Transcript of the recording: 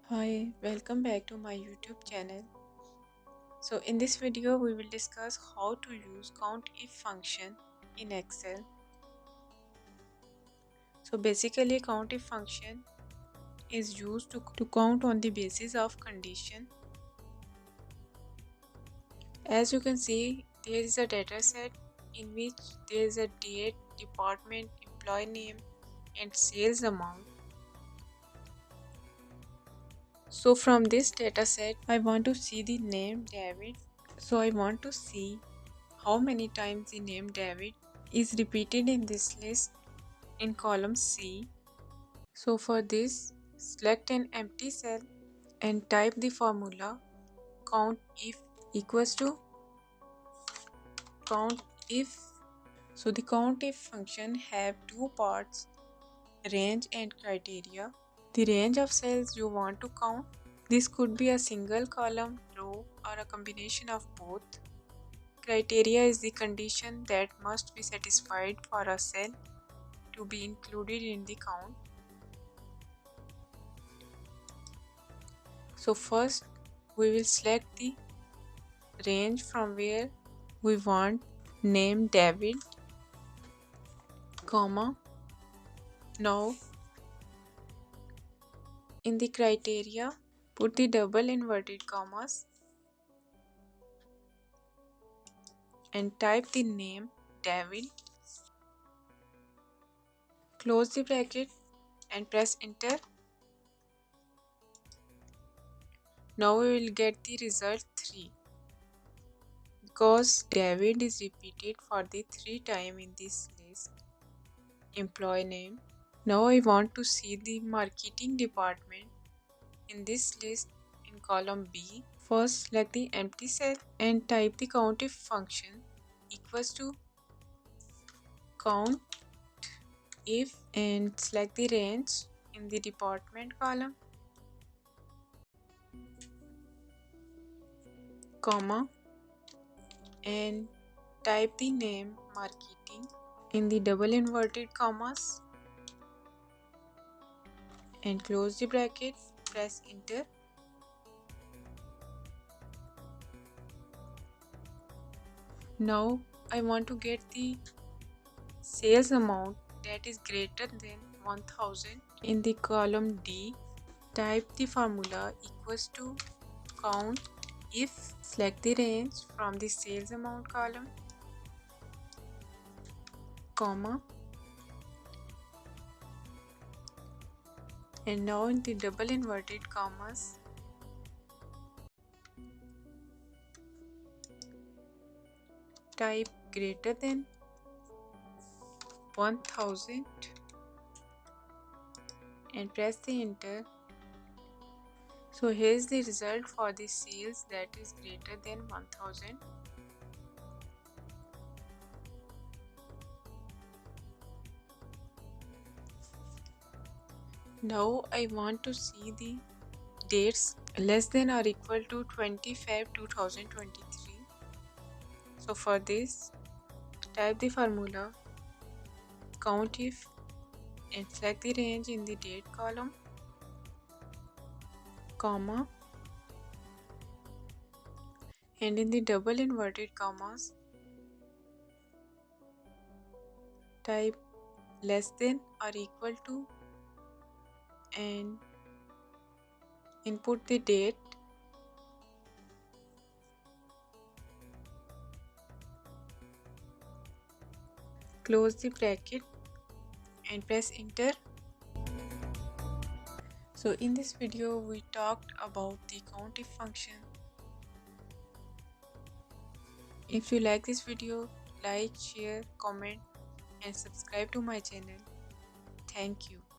Hi, welcome back to my YouTube channel. So in this video we will discuss how to use Countif function in Excel. So basically Countif function is used to count on the basis of condition. As you can see, there is a data set in which there is a date, department, employee name and sales amount. So from this data set I want to see the name David. So I want to see how many times the name David is repeated in this list in column C. So for this, select an empty cell and type the formula Countif equals to Countif. So the Countif function have two parts, range and criteria. The range of cells you want to count. This could be a single column, row or a combination of both. Criteria is the condition that must be satisfied for a cell to be included in the count. So first we will select the range from where we want name David, comma. Now in the criteria put the double inverted commas and type the name David. Close the bracket and press enter. Now we will get the result 3 because David is repeated for the 3 time in this list. Employee name. Now I want to see the marketing department in this list in column B. First select the empty cell and type the Countif function equals to count if and select the range in the department column, comma, and type the name marketing in the double inverted commas and close the bracket, press enter. Now I want to get the sales amount that is greater than 1000 in the column D. Type the formula equals to count if, select the range from the sales amount column, comma, and now in the double inverted commas type greater than 1000 and press the enter. So here's the result for the sales that is greater than 1000. Now I want to see the dates less than or equal to 25 2023. So for this, type the formula Countif and select the range in the date column, comma, and in the double inverted commas type less than or equal to and input the date. Close the bracket and press enter. So in this video we talked about the Countif function. If you like this video, like, share, comment and subscribe to my channel. Thank you.